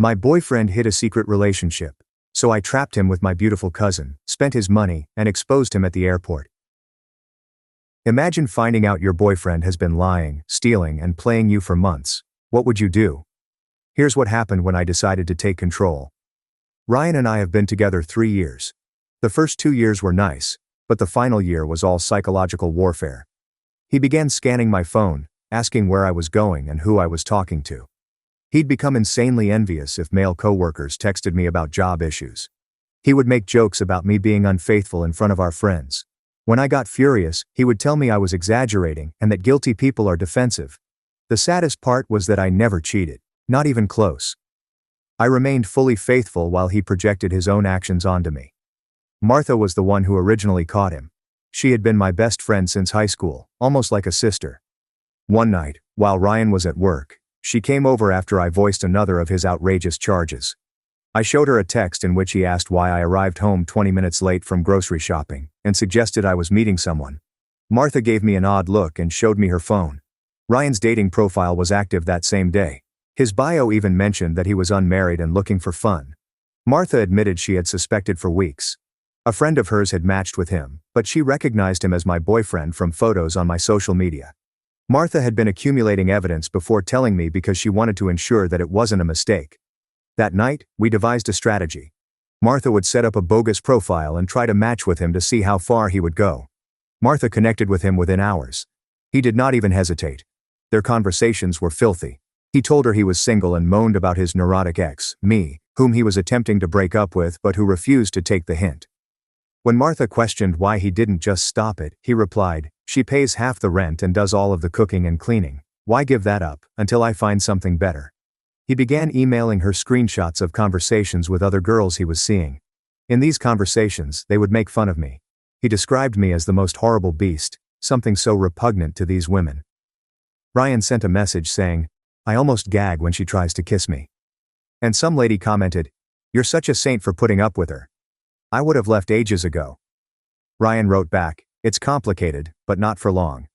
My boyfriend hid a secret relationship, so I trapped him with my beautiful cousin, spent his money, and exposed him at the airport. Imagine finding out your boyfriend has been lying, stealing, and playing you for months. What would you do? Here's what happened when I decided to take control. Ryan and I have been together 3 years. The first 2 years were nice, but the final year was all psychological warfare. He began scanning my phone, asking where I was going and who I was talking to. He'd become insanely envious if male coworkers texted me about job issues. He would make jokes about me being unfaithful in front of our friends. When I got furious, he would tell me I was exaggerating and that guilty people are defensive. The saddest part was that I never cheated, not even close. I remained fully faithful while he projected his own actions onto me. Martha was the one who originally caught him. She had been my best friend since high school, almost like a sister. One night, while Ryan was at work, she came over after I voiced another of his outrageous charges. I showed her a text in which he asked why I arrived home 20 minutes late from grocery shopping, and suggested I was meeting someone. Martha gave me an odd look and showed me her phone. Ryan's dating profile was active that same day. His bio even mentioned that he was unmarried and looking for fun. Martha admitted she had suspected for weeks. A friend of hers had matched with him, but she recognized him as my boyfriend from photos on my social media. Martha had been accumulating evidence before telling me because she wanted to ensure that it wasn't a mistake. That night, we devised a strategy. Martha would set up a bogus profile and try to match with him to see how far he would go. Martha connected with him within hours. He did not even hesitate. Their conversations were filthy. He told her he was single and moaned about his neurotic ex, me, whom he was attempting to break up with but who refused to take the hint. When Martha questioned why he didn't just stop it, he replied, "She pays half the rent and does all of the cooking and cleaning. Why give that up, until I find something better?" He began emailing her screenshots of conversations with other girls he was seeing. In these conversations, they would make fun of me. He described me as the most horrible beast, something so repugnant to these women. Ryan sent a message saying, "I almost gag when she tries to kiss me." And some lady commented, "You're such a saint for putting up with her. I would have left ages ago." Ryan wrote back, "It's complicated, but not for long.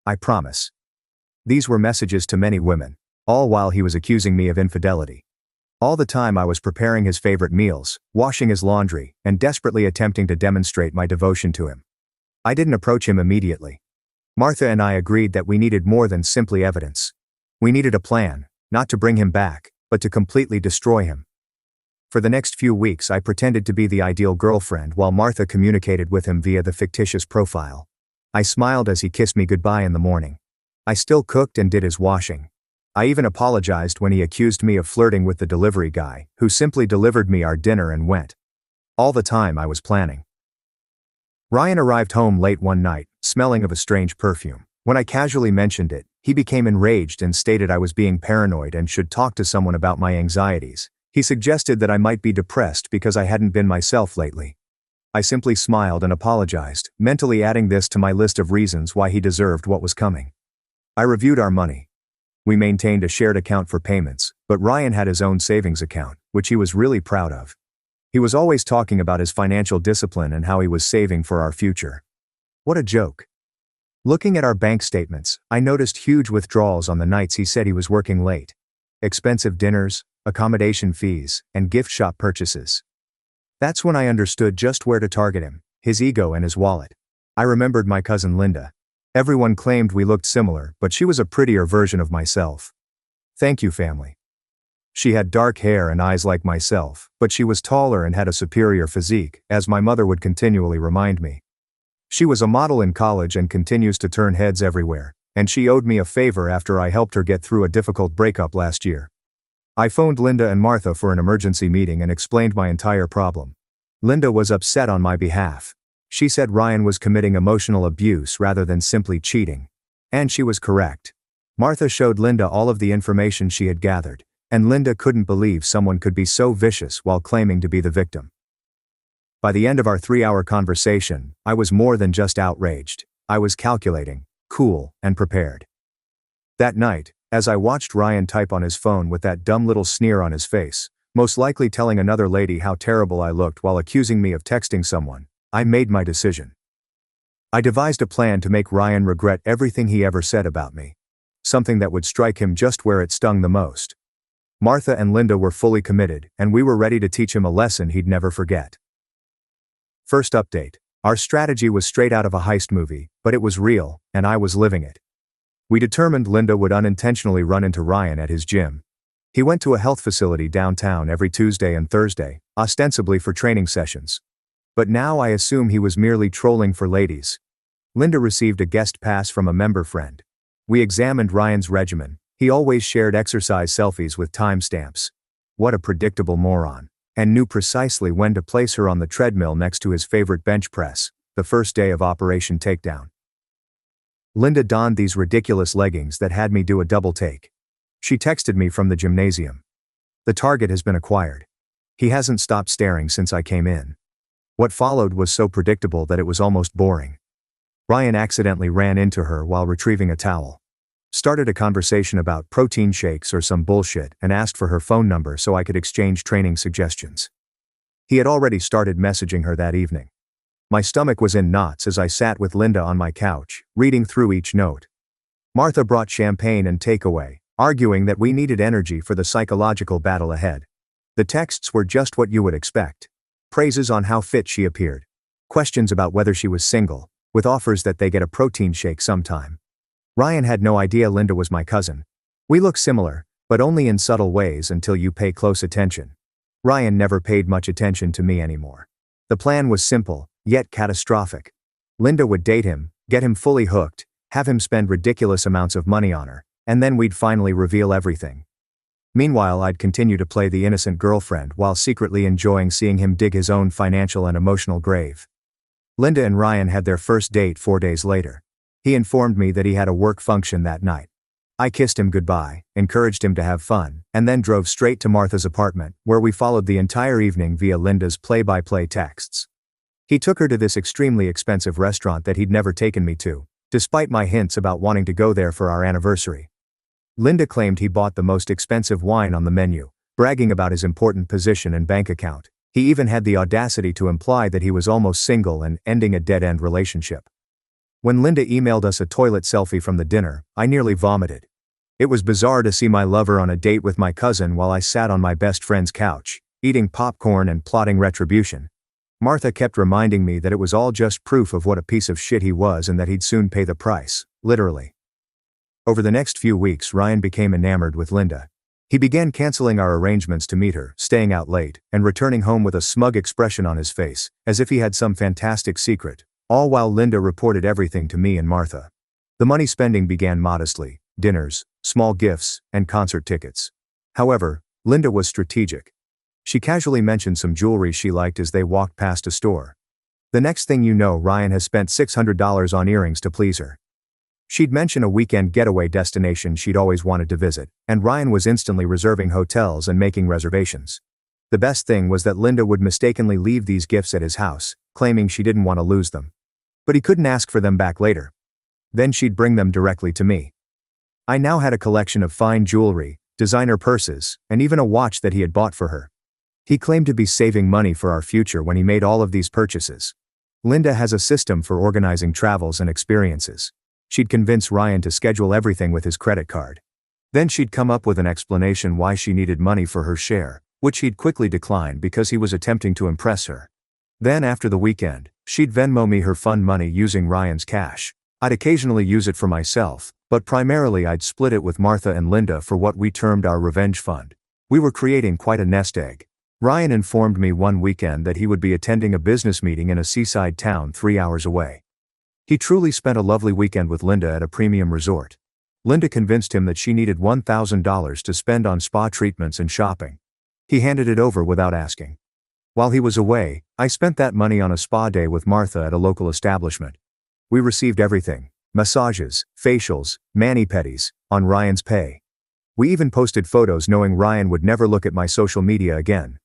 I promise." These were messages to many women, all while he was accusing me of infidelity. All the time I was preparing his favorite meals, washing his laundry, and desperately attempting to demonstrate my devotion to him. I didn't approach him immediately. Martha and I agreed that we needed more than simply evidence. We needed a plan, not to bring him back, but to completely destroy him. For the next few weeks I pretended to be the ideal girlfriend while Martha communicated with him via the fictitious profile. I smiled as he kissed me goodbye in the morning. I still cooked and did his washing. I even apologized when he accused me of flirting with the delivery guy, who simply delivered me our dinner and went. All the time I was planning. Ryan arrived home late one night, smelling of a strange perfume. When I casually mentioned it, he became enraged and stated I was being paranoid and should talk to someone about my anxieties. He suggested that I might be depressed because I hadn't been myself lately. I simply smiled and apologized, mentally adding this to my list of reasons why he deserved what was coming. I reviewed our money. We maintained a shared account for payments, but Ryan had his own savings account, which he was really proud of. He was always talking about his financial discipline and how he was saving for our future. What a joke. Looking at our bank statements, I noticed huge withdrawals on the nights he said he was working late. Expensive dinners, accommodation fees, and gift shop purchases. That's when I understood just where to target him, his ego and his wallet. I remembered my cousin Linda. Everyone claimed we looked similar, but she was a prettier version of myself. Thank you, family. She had dark hair and eyes like myself, but she was taller and had a superior physique, as my mother would continually remind me. She was a model in college and continues to turn heads everywhere, and she owed me a favor after I helped her get through a difficult breakup last year. I phoned Linda and Martha for an emergency meeting and explained my entire problem. Linda was upset on my behalf. She said Ryan was committing emotional abuse rather than simply cheating. And she was correct. Martha showed Linda all of the information she had gathered, and Linda couldn't believe someone could be so vicious while claiming to be the victim. By the end of our 3-hour conversation, I was more than just outraged. I was calculating, cool, and prepared. That night, as I watched Ryan type on his phone with that dumb little sneer on his face, most likely telling another lady how terrible I looked while accusing me of texting someone, I made my decision. I devised a plan to make Ryan regret everything he ever said about me. Something that would strike him just where it stung the most. Martha and Linda were fully committed, and we were ready to teach him a lesson he'd never forget. First update. Our strategy was straight out of a heist movie, but it was real, and I was living it. We determined Linda would unintentionally run into Ryan at his gym. He went to a health facility downtown every Tuesday and Thursday, ostensibly for training sessions. But now I assume he was merely trolling for ladies. Linda received a guest pass from a member friend. We examined Ryan's regimen. He always shared exercise selfies with timestamps. What a predictable moron. And knew precisely when to place her on the treadmill next to his favorite bench press, the first day of Operation Takedown. Linda donned these ridiculous leggings that had me do a double take. She texted me from the gymnasium. The target has been acquired. He hasn't stopped staring since I came in. What followed was so predictable that it was almost boring. Ryan accidentally ran into her while retrieving a towel. Started a conversation about protein shakes or some bullshit and asked for her phone number so I could exchange training suggestions. He had already started messaging her that evening. My stomach was in knots as I sat with Linda on my couch, reading through each note. Martha brought champagne and takeaway, arguing that we needed energy for the psychological battle ahead. The texts were just what you would expect. Praises on how fit she appeared. Questions about whether she was single, with offers that they get a protein shake sometime. Ryan had no idea Linda was my cousin. We look similar, but only in subtle ways until you pay close attention. Ryan never paid much attention to me anymore. The plan was simple, yet catastrophic. Linda would date him, get him fully hooked, have him spend ridiculous amounts of money on her, and then we'd finally reveal everything. Meanwhile, I'd continue to play the innocent girlfriend while secretly enjoying seeing him dig his own financial and emotional grave. Linda and Ryan had their first date 4 days later. He informed me that he had a work function that night. I kissed him goodbye, encouraged him to have fun, and then drove straight to Martha's apartment, where we followed the entire evening via Linda's play-by-play texts. He took her to this extremely expensive restaurant that he'd never taken me to, despite my hints about wanting to go there for our anniversary. Linda claimed he bought the most expensive wine on the menu, bragging about his important position and bank account. He even had the audacity to imply that he was almost single and ending a dead-end relationship. When Linda emailed us a toilet selfie from the dinner, I nearly vomited. It was bizarre to see my lover on a date with my cousin while I sat on my best friend's couch, eating popcorn and plotting retribution. Martha kept reminding me that it was all just proof of what a piece of shit he was and that he'd soon pay the price, literally. Over the next few weeks, Ryan became enamored with Linda. He began canceling our arrangements to meet her, staying out late, and returning home with a smug expression on his face, as if he had some fantastic secret. All while Linda reported everything to me and Martha. The money spending began modestly: dinners, small gifts, and concert tickets. However, Linda was strategic. She casually mentioned some jewelry she liked as they walked past a store. The next thing you know, Ryan has spent $600 on earrings to please her. She'd mention a weekend getaway destination she'd always wanted to visit, and Ryan was instantly reserving hotels and making reservations. The best thing was that Linda would mistakenly leave these gifts at his house, claiming she didn't want to lose them. But he couldn't ask for them back later. Then she'd bring them directly to me. I now had a collection of fine jewelry, designer purses, and even a watch that he had bought for her. He claimed to be saving money for our future when he made all of these purchases. Linda has a system for organizing travels and experiences. She'd convince Ryan to schedule everything with his credit card. Then she'd come up with an explanation why she needed money for her share, which he'd quickly decline because he was attempting to impress her. Then after the weekend, she'd Venmo me her fun money using Ryan's cash. I'd occasionally use it for myself, but primarily I'd split it with Martha and Linda for what we termed our revenge fund. We were creating quite a nest egg. Ryan informed me one weekend that he would be attending a business meeting in a seaside town 3 hours away. He truly spent a lovely weekend with Linda at a premium resort. Linda convinced him that she needed $1,000 to spend on spa treatments and shopping. He handed it over without asking. While he was away, I spent that money on a spa day with Martha at a local establishment. We received everything: massages, facials, mani-pedis, on Ryan's pay. We even posted photos knowing Ryan would never look at my social media again.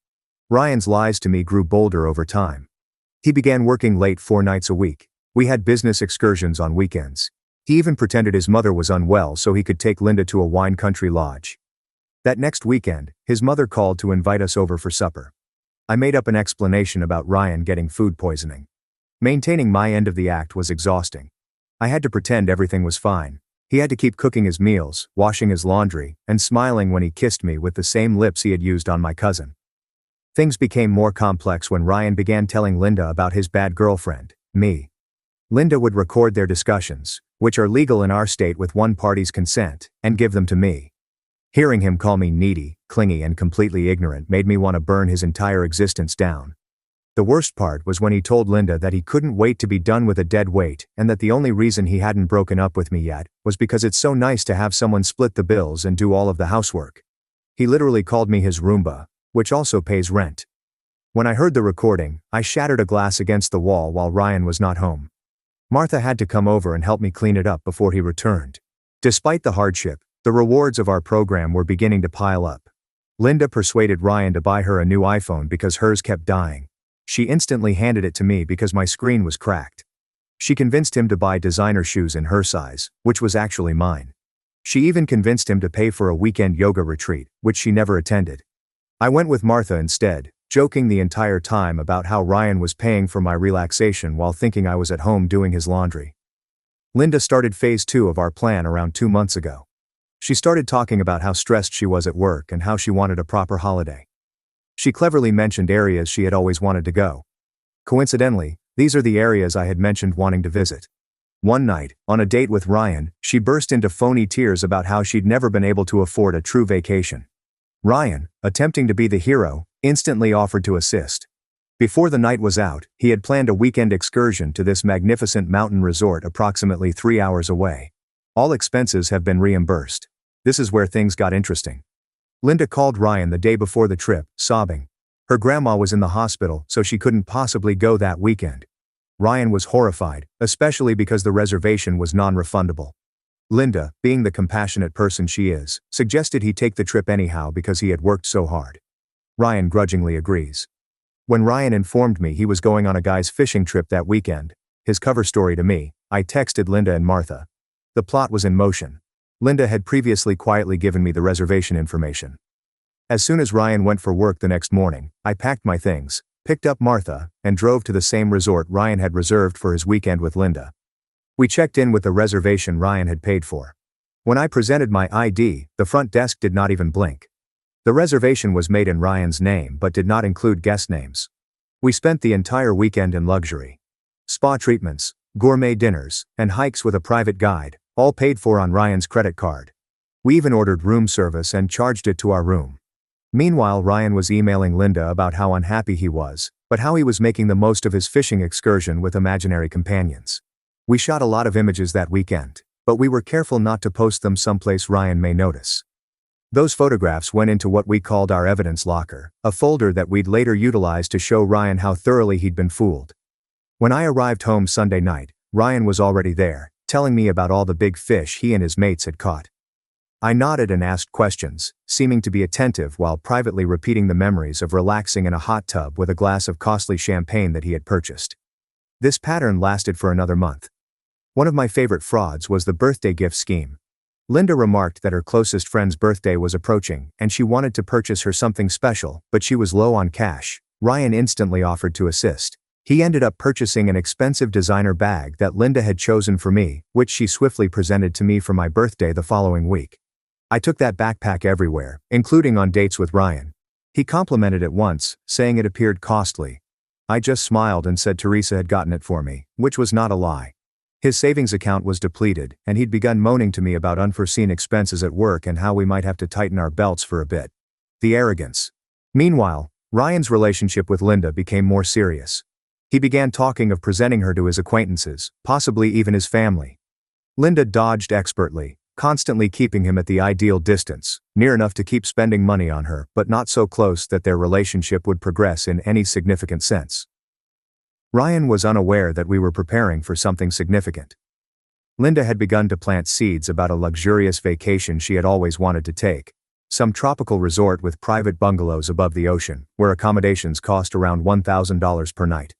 Ryan's lies to me grew bolder over time. He began working late 4 nights a week. We had business excursions on weekends. He even pretended his mother was unwell so he could take Linda to a wine country lodge. That next weekend, his mother called to invite us over for supper. I made up an explanation about Ryan getting food poisoning. Maintaining my end of the act was exhausting. I had to pretend everything was fine. He had to keep cooking his meals, washing his laundry, and smiling when he kissed me with the same lips he had used on my cousin. Things became more complex when Ryan began telling Linda about his bad girlfriend, me. Linda would record their discussions, which are legal in our state with one party's consent, and give them to me. Hearing him call me needy, clingy, and completely ignorant made me want to burn his entire existence down. The worst part was when he told Linda that he couldn't wait to be done with a dead weight and that the only reason he hadn't broken up with me yet was because it's so nice to have someone split the bills and do all of the housework. He literally called me his Roomba, which also pays rent. When I heard the recording, I shattered a glass against the wall while Ryan was not home. Martha had to come over and help me clean it up before he returned. Despite the hardship, the rewards of our program were beginning to pile up. Linda persuaded Ryan to buy her a new iPhone because hers kept dying. She instantly handed it to me because my screen was cracked. She convinced him to buy designer shoes in her size, which was actually mine. She even convinced him to pay for a weekend yoga retreat, which she never attended. I went with Martha instead, joking the entire time about how Ryan was paying for my relaxation while thinking I was at home doing his laundry. Linda started phase 2 of our plan around 2 months ago. She started talking about how stressed she was at work and how she wanted a proper holiday. She cleverly mentioned areas she had always wanted to go. Coincidentally, these are the areas I had mentioned wanting to visit. One night, on a date with Ryan, she burst into phony tears about how she'd never been able to afford a true vacation. Ryan, attempting to be the hero, instantly offered to assist. Before the night was out, he had planned a weekend excursion to this magnificent mountain resort approximately 3 hours away. All expenses have been reimbursed. This is where things got interesting. Linda called Ryan the day before the trip, sobbing. Her grandma was in the hospital, so she couldn't possibly go that weekend. Ryan was horrified, especially because the reservation was non-refundable. Linda, being the compassionate person she is, suggested he take the trip anyhow because he had worked so hard. Ryan grudgingly agrees. When Ryan informed me he was going on a guy's fishing trip that weekend, his cover story to me, I texted Linda and Martha. The plot was in motion. Linda had previously quietly given me the reservation information. As soon as Ryan went for work the next morning, I packed my things, picked up Martha, and drove to the same resort Ryan had reserved for his weekend with Linda. We checked in with the reservation Ryan had paid for. When I presented my ID, the front desk did not even blink. The reservation was made in Ryan's name but did not include guest names. We spent the entire weekend in luxury. Spa treatments, gourmet dinners, and hikes with a private guide, all paid for on Ryan's credit card. We even ordered room service and charged it to our room. Meanwhile, Ryan was emailing Linda about how unhappy he was, but how he was making the most of his fishing excursion with imaginary companions. We shot a lot of images that weekend, but we were careful not to post them someplace Ryan may notice. Those photographs went into what we called our evidence locker, a folder that we'd later utilize to show Ryan how thoroughly he'd been fooled. When I arrived home Sunday night, Ryan was already there, telling me about all the big fish he and his mates had caught. I nodded and asked questions, seeming to be attentive while privately repeating the memories of relaxing in a hot tub with a glass of costly champagne that he had purchased. This pattern lasted for another month. One of my favorite frauds was the birthday gift scheme. Linda remarked that her closest friend's birthday was approaching and she wanted to purchase her something special, but she was low on cash. Ryan instantly offered to assist. He ended up purchasing an expensive designer bag that Linda had chosen for me, which she swiftly presented to me for my birthday the following week. I took that backpack everywhere, including on dates with Ryan. He complimented it once, saying it appeared costly. I just smiled and said Teresa had gotten it for me, which was not a lie. His savings account was depleted, and he'd begun moaning to me about unforeseen expenses at work and how we might have to tighten our belts for a bit. The arrogance. Meanwhile, Ryan's relationship with Linda became more serious. He began talking of presenting her to his acquaintances, possibly even his family. Linda dodged expertly, constantly keeping him at the ideal distance, near enough to keep spending money on her, but not so close that their relationship would progress in any significant sense. Ryan was unaware that we were preparing for something significant. Linda had begun to plant seeds about a luxurious vacation she had always wanted to take. Some tropical resort with private bungalows above the ocean, where accommodations cost around $1,000 per night.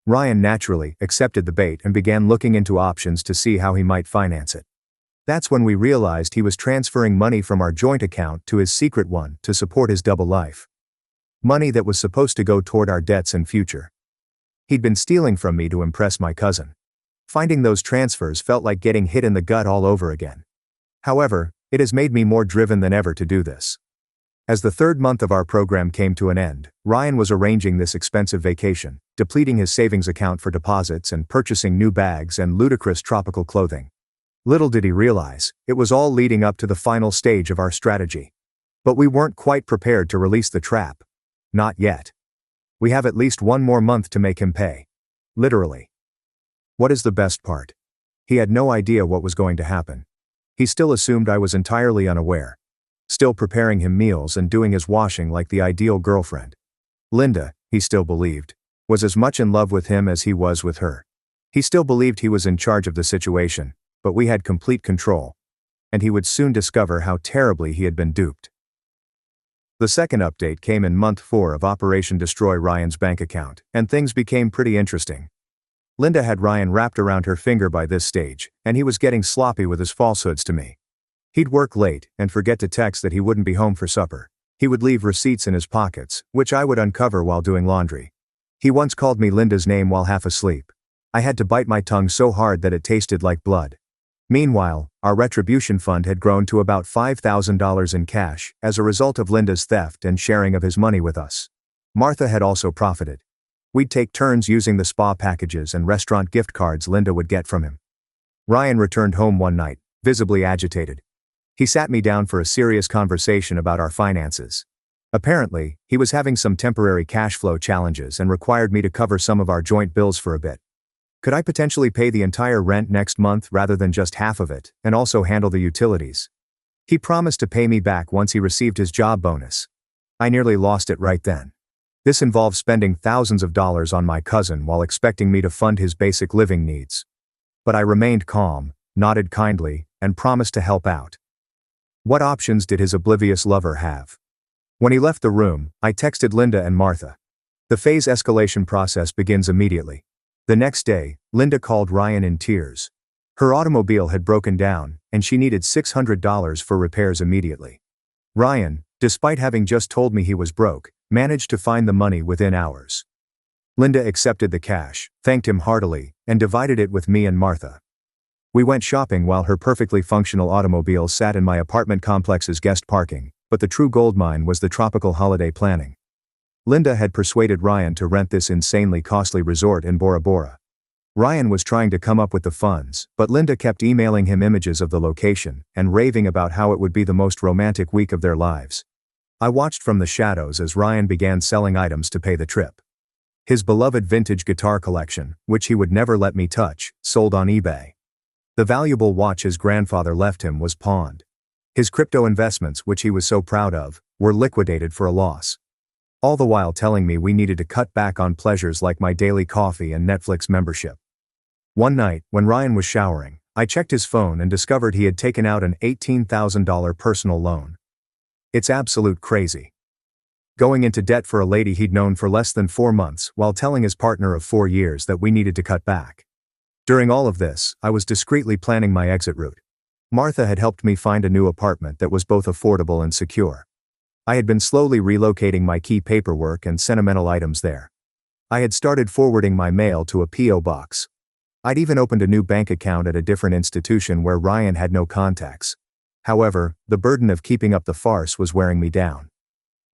Ryan naturally accepted the bait and began looking into options to see how he might finance it. That's when we realized he was transferring money from our joint account to his secret one to support his double life. Money that was supposed to go toward our debts and future. He'd been stealing from me to impress my cousin. Finding those transfers felt like getting hit in the gut all over again. However, it has made me more driven than ever to do this. As the third month of our program came to an end, Ryan was arranging this expensive vacation, depleting his savings account for deposits and purchasing new bags and ludicrous tropical clothing. Little did he realize, it was all leading up to the final stage of our strategy. But we weren't quite prepared to release the trap. Not yet. We have at least one more month to make him pay. Literally. What is the best part? He had no idea what was going to happen. He still assumed I was entirely unaware. Still preparing him meals and doing his washing like the ideal girlfriend. Linda, he still believed, was as much in love with him as he was with her. He still believed he was in charge of the situation, but we had complete control. And he would soon discover how terribly he had been duped. The second update came in month 4 of Operation Destroy Ryan's bank account, and things became pretty interesting. Linda had Ryan wrapped around her finger by this stage, and he was getting sloppy with his falsehoods to me. He'd work late and forget to text that he wouldn't be home for supper. He would leave receipts in his pockets, which I would uncover while doing laundry. He once called me Linda's name while half asleep. I had to bite my tongue so hard that it tasted like blood. Meanwhile, our retribution fund had grown to about $5,000 in cash as a result of Linda's theft and sharing of his money with us. Martha had also profited. We'd take turns using the spa packages and restaurant gift cards Linda would get from him. Ryan returned home one night, visibly agitated. He sat me down for a serious conversation about our finances. Apparently, he was having some temporary cash flow challenges and required me to cover some of our joint bills for a bit. Could I potentially pay the entire rent next month rather than just half of it, and also handle the utilities? He promised to pay me back once he received his job bonus. I nearly lost it right then. This involved spending thousands of dollars on my cousin while expecting me to fund his basic living needs. But I remained calm, nodded kindly, and promised to help out. What options did his oblivious lover have? When he left the room, I texted Linda and Martha. The phase escalation process begins immediately. The next day, Linda called Ryan in tears. Her automobile had broken down, and she needed $600 for repairs immediately. Ryan, despite having just told me he was broke, managed to find the money within hours. Linda accepted the cash, thanked him heartily, and divided it with me and Martha. We went shopping while her perfectly functional automobile sat in my apartment complex's guest parking, but the true goldmine was the tropical holiday planning. Linda had persuaded Ryan to rent this insanely costly resort in Bora Bora. Ryan was trying to come up with the funds, but Linda kept emailing him images of the location and raving about how it would be the most romantic week of their lives. I watched from the shadows as Ryan began selling items to pay the trip. His beloved vintage guitar collection, which he would never let me touch, sold on eBay. The valuable watch his grandfather left him was pawned. His crypto investments, which he was so proud of, were liquidated for a loss. All the while telling me we needed to cut back on pleasures like my daily coffee and Netflix membership. One night, when Ryan was showering, I checked his phone and discovered he had taken out an $18,000 personal loan. It's absolute crazy. Going into debt for a lady he'd known for less than 4 months while telling his partner of 4 years that we needed to cut back. During all of this, I was discreetly planning my exit route. Martha had helped me find a new apartment that was both affordable and secure. I had been slowly relocating my key paperwork and sentimental items there. I had started forwarding my mail to a P.O. box. I'd even opened a new bank account at a different institution where Ryan had no contacts. However, the burden of keeping up the farce was wearing me down.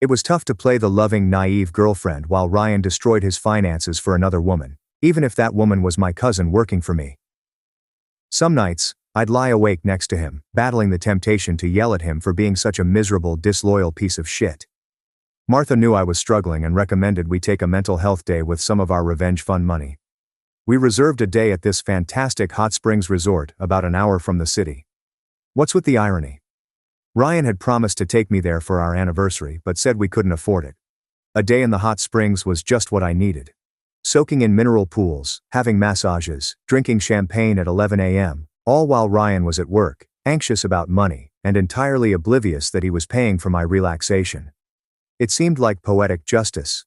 It was tough to play the loving, naive girlfriend while Ryan destroyed his finances for another woman, even if that woman was my cousin working for me. Some nights, I'd lie awake next to him, battling the temptation to yell at him for being such a miserable, disloyal piece of shit. Martha knew I was struggling and recommended we take a mental health day with some of our revenge fund money. We reserved a day at this fantastic hot springs resort about an hour from the city. What's with the irony? Ryan had promised to take me there for our anniversary but said we couldn't afford it. A day in the hot springs was just what I needed. Soaking in mineral pools, having massages, drinking champagne at 11 a.m., all while Ryan was at work, anxious about money, and entirely oblivious that he was paying for my relaxation. It seemed like poetic justice.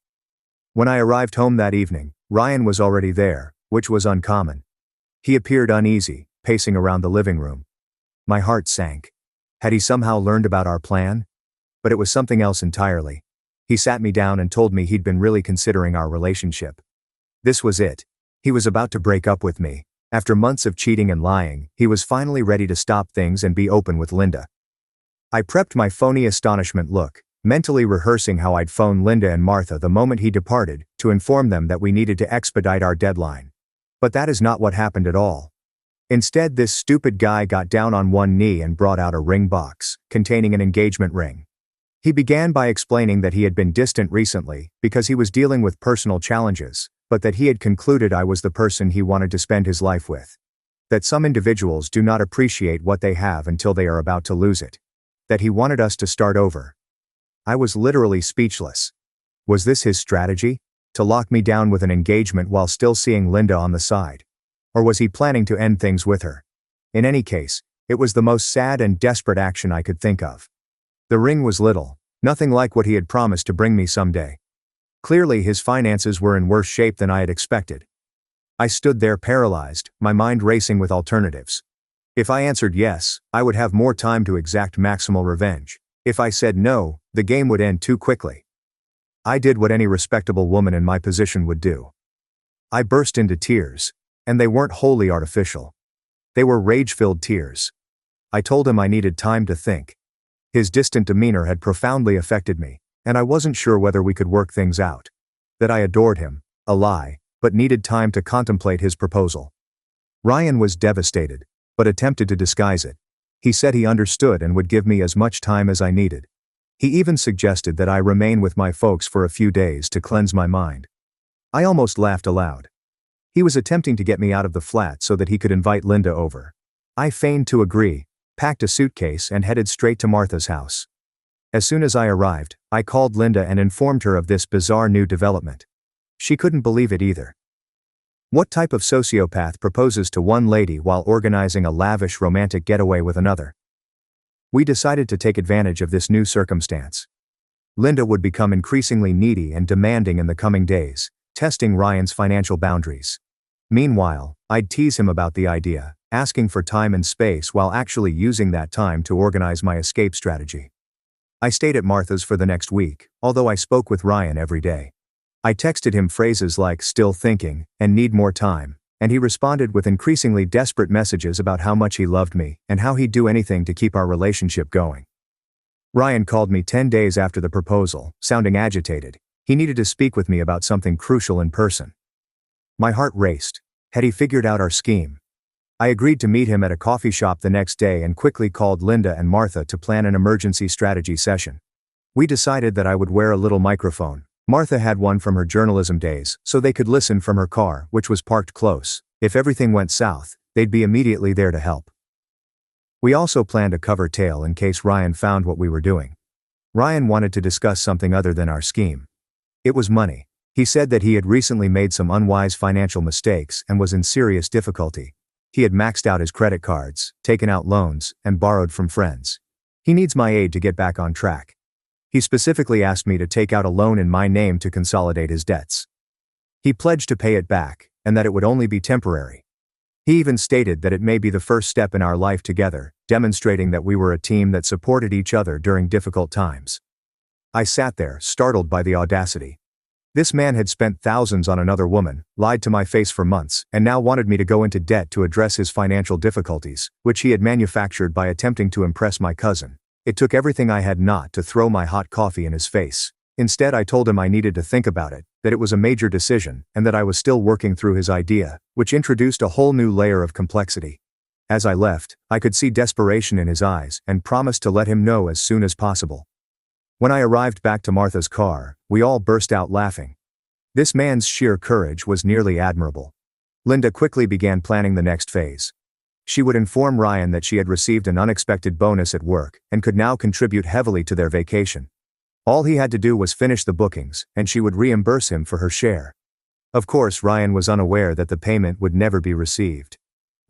When I arrived home that evening, Ryan was already there, which was uncommon. He appeared uneasy, pacing around the living room. My heart sank. Had he somehow learned about our plan? But it was something else entirely. He sat me down and told me he'd been really considering our relationship. This was it. He was about to break up with me. After months of cheating and lying, he was finally ready to stop things and be open with Linda. I prepped my phony astonishment look, mentally rehearsing how I'd phone Linda and Martha the moment he departed, to inform them that we needed to expedite our deadline. But that is not what happened at all. Instead, this stupid guy got down on one knee and brought out a ring box, containing an engagement ring. He began by explaining that he had been distant recently, because he was dealing with personal challenges, but that he had concluded I was the person he wanted to spend his life with. That some individuals do not appreciate what they have until they are about to lose it. That he wanted us to start over. I was literally speechless. Was this his strategy? To lock me down with an engagement while still seeing Linda on the side? Or was he planning to end things with her? In any case, it was the most sad and desperate action I could think of. The ring was little, nothing like what he had promised to bring me someday. Clearly his finances were in worse shape than I had expected. I stood there paralyzed, my mind racing with alternatives. If I answered yes, I would have more time to exact maximal revenge. If I said no, the game would end too quickly. I did what any respectable woman in my position would do. I burst into tears. And they weren't wholly artificial. They were rage-filled tears. I told him I needed time to think. His distant demeanor had profoundly affected me, and I wasn't sure whether we could work things out. That I adored him, a lie, but needed time to contemplate his proposal. Ryan was devastated, but attempted to disguise it. He said he understood and would give me as much time as I needed. He even suggested that I remain with my folks for a few days to cleanse my mind. I almost laughed aloud. He was attempting to get me out of the flat so that he could invite Linda over. I feigned to agree, packed a suitcase and headed straight to Martha's house. As soon as I arrived, I called Linda and informed her of this bizarre new development. She couldn't believe it either. What type of sociopath proposes to one lady while organizing a lavish romantic getaway with another? We decided to take advantage of this new circumstance. Linda would become increasingly needy and demanding in the coming days, testing Ryan's financial boundaries. Meanwhile, I'd tease him about the idea, asking for time and space while actually using that time to organize my escape strategy. I stayed at Martha's for the next week, although I spoke with Ryan every day. I texted him phrases like "still thinking" and "need more time," and he responded with increasingly desperate messages about how much he loved me and how he'd do anything to keep our relationship going. Ryan called me 10 days after the proposal, sounding agitated. He needed to speak with me about something crucial in person. My heart raced. Had he figured out our scheme? I agreed to meet him at a coffee shop the next day and quickly called Linda and Martha to plan an emergency strategy session. We decided that I would wear a little microphone. Martha had one from her journalism days, so they could listen from her car, which was parked close. If everything went south, they'd be immediately there to help. We also planned a cover tale in case Ryan found what we were doing. Ryan wanted to discuss something other than our scheme. It was money. He said that he had recently made some unwise financial mistakes and was in serious difficulty. He had maxed out his credit cards, taken out loans, and borrowed from friends. He needs my aid to get back on track. He specifically asked me to take out a loan in my name to consolidate his debts. He pledged to pay it back, and that it would only be temporary. He even stated that it may be the first step in our life together, demonstrating that we were a team that supported each other during difficult times. I sat there, startled by the audacity. This man had spent thousands on another woman, lied to my face for months, and now wanted me to go into debt to address his financial difficulties, which he had manufactured by attempting to impress my cousin. It took everything I had not to throw my hot coffee in his face. Instead, I told him I needed to think about it, that it was a major decision, and that I was still working through his idea, which introduced a whole new layer of complexity. As I left, I could see desperation in his eyes and promised to let him know as soon as possible. When I arrived back to Martha's car, we all burst out laughing. This man's sheer courage was nearly admirable. Linda quickly began planning the next phase. She would inform Ryan that she had received an unexpected bonus at work and could now contribute heavily to their vacation. All he had to do was finish the bookings, and she would reimburse him for her share. Of course, Ryan was unaware that the payment would never be received.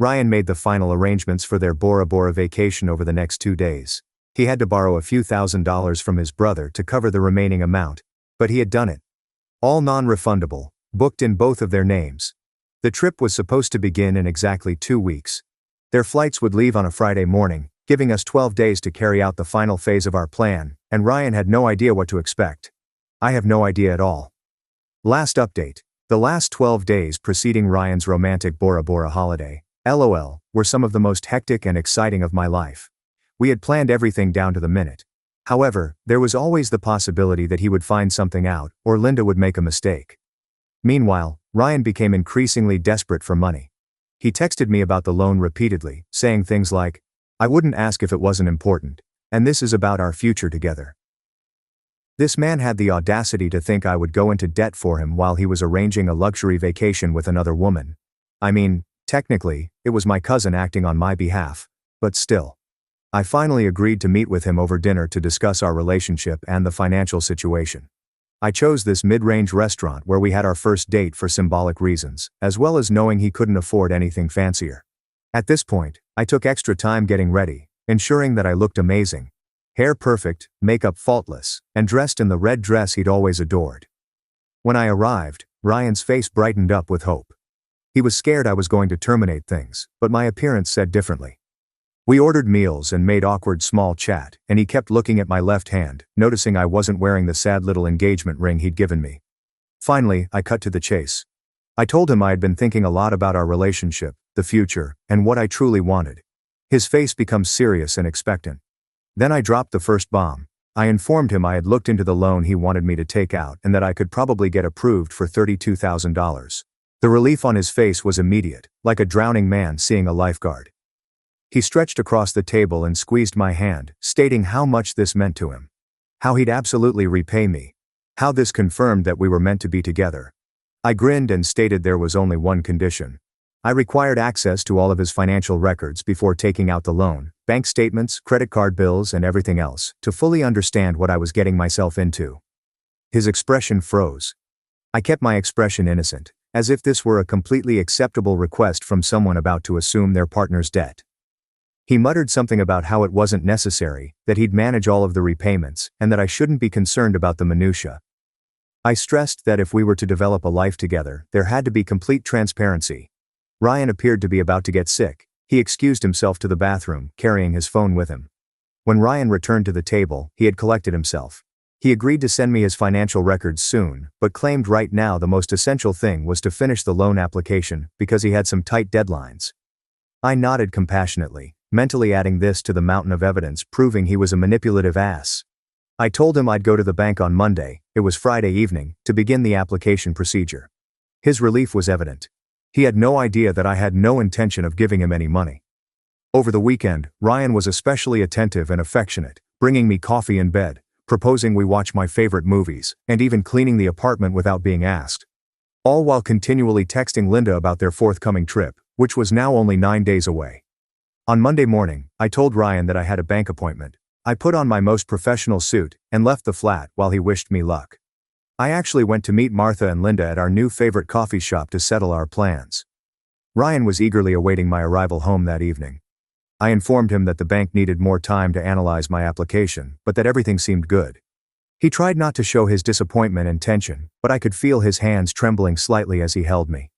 Ryan made the final arrangements for their Bora Bora vacation over the next 2 days. He had to borrow a few $1,000s from his brother to cover the remaining amount, but he had done it. All non-refundable, booked in both of their names. The trip was supposed to begin in exactly 2 weeks. Their flights would leave on a Friday morning, giving us 12 days to carry out the final phase of our plan, and Ryan had no idea what to expect. I have no idea at all. Last update. The last 12 days preceding Ryan's romantic Bora Bora holiday, LOL, were some of the most hectic and exciting of my life. We had planned everything down to the minute. However, there was always the possibility that he would find something out, or Linda would make a mistake. Meanwhile, Ryan became increasingly desperate for money. He texted me about the loan repeatedly, saying things like, "I wouldn't ask if it wasn't important, and this is about our future together." This man had the audacity to think I would go into debt for him while he was arranging a luxury vacation with another woman. I mean, technically, it was my cousin acting on my behalf, but still. I finally agreed to meet with him over dinner to discuss our relationship and the financial situation. I chose this mid-range restaurant where we had our first date for symbolic reasons, as well as knowing he couldn't afford anything fancier. At this point, I took extra time getting ready, ensuring that I looked amazing. Hair perfect, makeup faultless, and dressed in the red dress he'd always adored. When I arrived, Ryan's face brightened up with hope. He was scared I was going to terminate things, but my appearance said differently. We ordered meals and made awkward small chat, and he kept looking at my left hand, noticing I wasn't wearing the sad little engagement ring he'd given me. Finally, I cut to the chase. I told him I had been thinking a lot about our relationship, the future, and what I truly wanted. His face becomes serious and expectant. Then I dropped the first bomb. I informed him I had looked into the loan he wanted me to take out and that I could probably get approved for $32,000. The relief on his face was immediate, like a drowning man seeing a lifeguard. He stretched across the table and squeezed my hand, stating how much this meant to him. How he'd absolutely repay me. How this confirmed that we were meant to be together. I grinned and stated there was only one condition. I required access to all of his financial records before taking out the loan, bank statements, credit card bills, and everything else, to fully understand what I was getting myself into. His expression froze. I kept my expression innocent, as if this were a completely acceptable request from someone about to assume their partner's debt. He muttered something about how it wasn't necessary, that he'd manage all of the repayments, and that I shouldn't be concerned about the minutiae. I stressed that if we were to develop a life together, there had to be complete transparency. Ryan appeared to be about to get sick. He excused himself to the bathroom, carrying his phone with him. When Ryan returned to the table, he had collected himself. He agreed to send me his financial records soon, but claimed right now the most essential thing was to finish the loan application because he had some tight deadlines. I nodded compassionately, mentally adding this to the mountain of evidence proving he was a manipulative ass. I told him I'd go to the bank on Monday, it was Friday evening, to begin the application procedure. His relief was evident. He had no idea that I had no intention of giving him any money. Over the weekend, Ryan was especially attentive and affectionate, bringing me coffee in bed, proposing we watch my favorite movies, and even cleaning the apartment without being asked. All while continually texting Linda about their forthcoming trip, which was now only 9 days away. On Monday morning, I told Ryan that I had a bank appointment. I put on my most professional suit and left the flat while he wished me luck. I actually went to meet Martha and Linda at our new favorite coffee shop to settle our plans. Ryan was eagerly awaiting my arrival home that evening. I informed him that the bank needed more time to analyze my application, but that everything seemed good. He tried not to show his disappointment and tension, but I could feel his hands trembling slightly as he held me.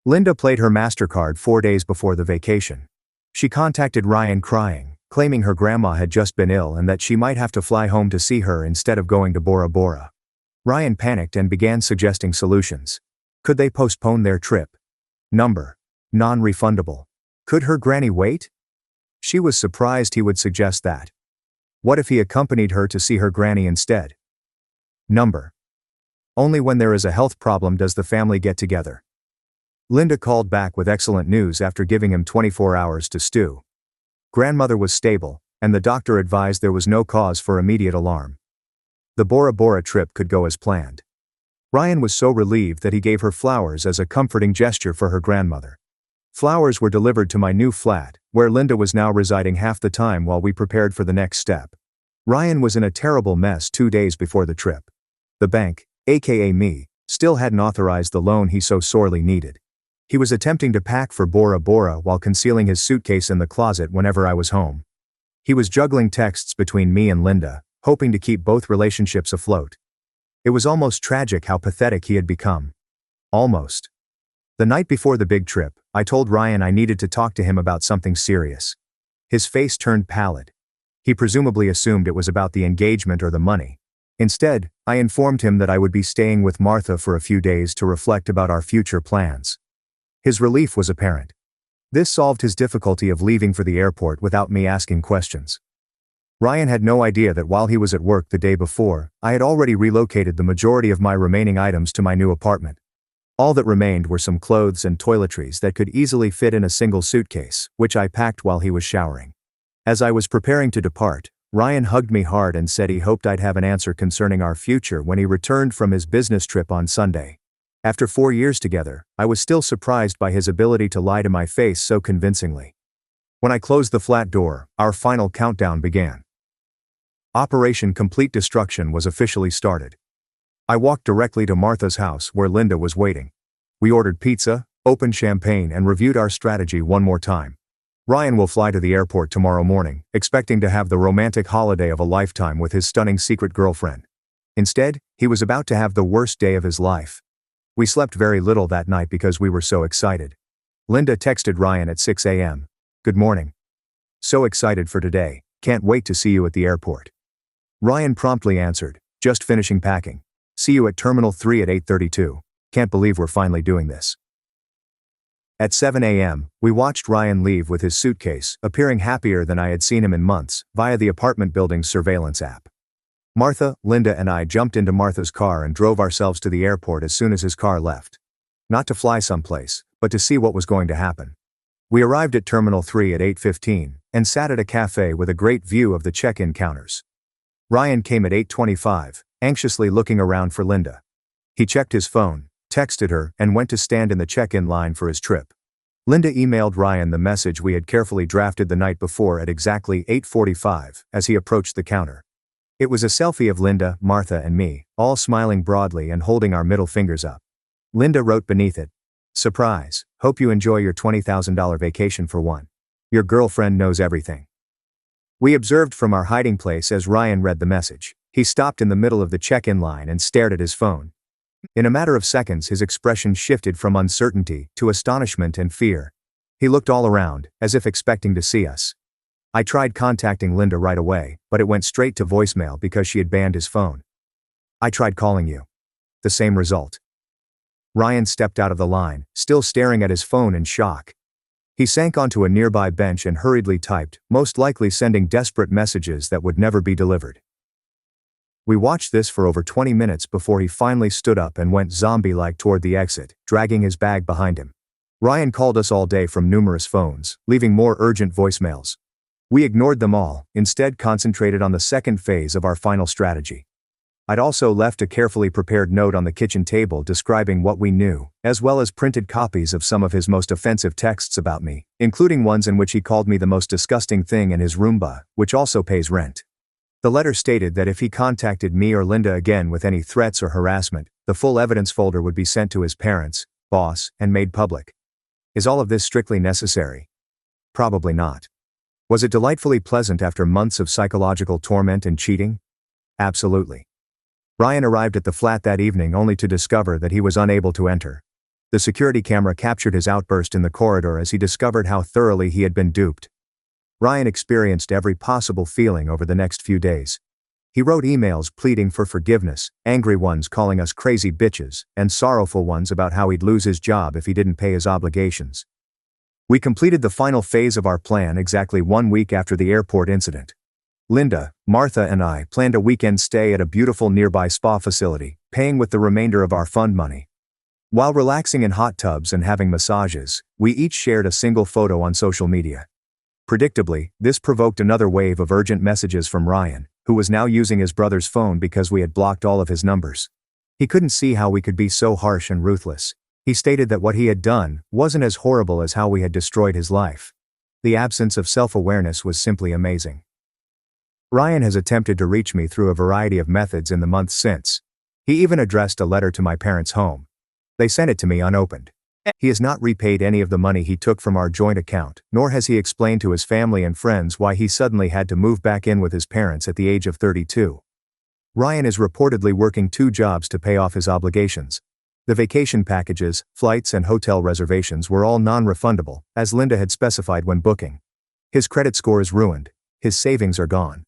Linda played her MasterCard 4 days before the vacation. She contacted Ryan crying, claiming her grandma had just been ill and that she might have to fly home to see her instead of going to Bora Bora. Ryan panicked and began suggesting solutions. Could they postpone their trip? Number. Non-refundable. Could her granny wait? She was surprised he would suggest that. What if he accompanied her to see her granny instead? Number. Only when there is a health problem does the family get together. Linda called back with excellent news after giving him 24 hours to stew. Grandmother was stable, and the doctor advised there was no cause for immediate alarm. The Bora Bora trip could go as planned. Ryan was so relieved that he gave her flowers as a comforting gesture for her grandmother. Flowers were delivered to my new flat, where Linda was now residing half the time while we prepared for the next step. Ryan was in a terrible mess 2 days before the trip. The bank, aka me, still hadn't authorized the loan he so sorely needed. He was attempting to pack for Bora Bora while concealing his suitcase in the closet whenever I was home. He was juggling texts between me and Linda, hoping to keep both relationships afloat. It was almost tragic how pathetic he had become. Almost. The night before the big trip, I told Ryan I needed to talk to him about something serious. His face turned pallid. He presumably assumed it was about the engagement or the money. Instead, I informed him that I would be staying with Martha for a few days to reflect about our future plans. His relief was apparent. This solved his difficulty of leaving for the airport without me asking questions. Ryan had no idea that while he was at work the day before, I had already relocated the majority of my remaining items to my new apartment. All that remained were some clothes and toiletries that could easily fit in a single suitcase, which I packed while he was showering. As I was preparing to depart, Ryan hugged me hard and said he hoped I'd have an answer concerning our future when he returned from his business trip on Sunday. After 4 years together, I was still surprised by his ability to lie to my face so convincingly. When I closed the flat door, our final countdown began. Operation Complete Destruction was officially started. I walked directly to Martha's house where Linda was waiting. We ordered pizza, opened champagne, and reviewed our strategy one more time. Ryan will fly to the airport tomorrow morning, expecting to have the romantic holiday of a lifetime with his stunning secret girlfriend. Instead, he was about to have the worst day of his life. We slept very little that night because we were so excited. Linda texted Ryan at 6 a.m. "Good morning. So excited for today, can't wait to see you at the airport." Ryan promptly answered, "Just finishing packing. See you at Terminal 3 at 8:32. Can't believe we're finally doing this." At 7 a.m., we watched Ryan leave with his suitcase, appearing happier than I had seen him in months, via the apartment building's surveillance app. Martha, Linda, and I jumped into Martha's car and drove ourselves to the airport as soon as his car left. Not to fly someplace, but to see what was going to happen. We arrived at Terminal 3 at 8:15, and sat at a cafe with a great view of the check-in counters. Ryan came at 8:25, anxiously looking around for Linda. He checked his phone, texted her, and went to stand in the check-in line for his trip. Linda emailed Ryan the message we had carefully drafted the night before at exactly 8:45 as he approached the counter. It was a selfie of Linda, Martha, and me, all smiling broadly and holding our middle fingers up. Linda wrote beneath it, "Surprise, hope you enjoy your $20,000 vacation for one. Your girlfriend knows everything." We observed from our hiding place as Ryan read the message. He stopped in the middle of the check-in line and stared at his phone. In a matter of seconds, his expression shifted from uncertainty to astonishment and fear. He looked all around, as if expecting to see us. I tried contacting Linda right away, but it went straight to voicemail because she had banned his phone. I tried calling you. The same result. Ryan stepped out of the line, still staring at his phone in shock. He sank onto a nearby bench and hurriedly typed, most likely sending desperate messages that would never be delivered. We watched this for over 20 minutes before he finally stood up and went zombie-like toward the exit, dragging his bag behind him. Ryan called us all day from numerous phones, leaving more urgent voicemails. We ignored them all, instead concentrated on the second phase of our final strategy. I'd also left a carefully prepared note on the kitchen table describing what we knew, as well as printed copies of some of his most offensive texts about me, including ones in which he called me the most disgusting thing in his Roomba, which also pays rent. The letter stated that if he contacted me or Linda again with any threats or harassment, the full evidence folder would be sent to his parents, boss, and made public. Is all of this strictly necessary? Probably not. Was it delightfully pleasant after months of psychological torment and cheating? Absolutely. Ryan arrived at the flat that evening only to discover that he was unable to enter. The security camera captured his outburst in the corridor as he discovered how thoroughly he had been duped. Ryan experienced every possible feeling over the next few days. He wrote emails pleading for forgiveness, angry ones calling us crazy bitches, and sorrowful ones about how he'd lose his job if he didn't pay his obligations. We completed the final phase of our plan exactly 1 week after the airport incident. Linda, Martha, and I planned a weekend stay at a beautiful nearby spa facility, paying with the remainder of our fund money. While relaxing in hot tubs and having massages, we each shared a single photo on social media. Predictably, this provoked another wave of urgent messages from Ryan, who was now using his brother's phone because we had blocked all of his numbers. He couldn't see how we could be so harsh and ruthless. He stated that what he had done wasn't as horrible as how we had destroyed his life. The absence of self-awareness was simply amazing. Ryan has attempted to reach me through a variety of methods in the months since. He even addressed a letter to my parents' home. They sent it to me unopened. He has not repaid any of the money he took from our joint account, nor has he explained to his family and friends why he suddenly had to move back in with his parents at the age of 32. Ryan is reportedly working 2 jobs to pay off his obligations. The vacation packages, flights, and hotel reservations were all non-refundable, as Linda had specified when booking. His credit score is ruined. His savings are gone.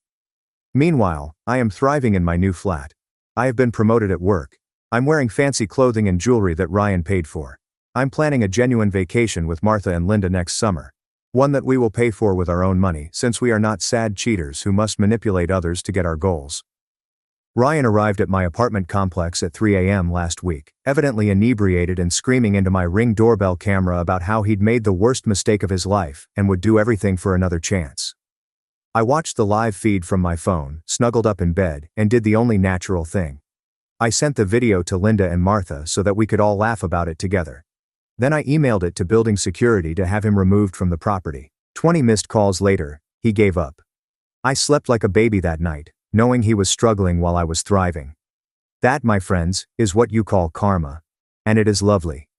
Meanwhile, I am thriving in my new flat. I have been promoted at work. I'm wearing fancy clothing and jewelry that Ryan paid for. I'm planning a genuine vacation with Martha and Linda next summer. One that we will pay for with our own money, since we are not sad cheaters who must manipulate others to get our goals. Ryan arrived at my apartment complex at 3 a.m. last week, evidently inebriated and screaming into my Ring doorbell camera about how he'd made the worst mistake of his life and would do everything for another chance. I watched the live feed from my phone, snuggled up in bed, and did the only natural thing. I sent the video to Linda and Martha so that we could all laugh about it together. Then I emailed it to building security to have him removed from the property. 20 missed calls later, he gave up. I slept like a baby that night, knowing he was struggling while I was thriving. That, my friends, is what you call karma. And it is lovely.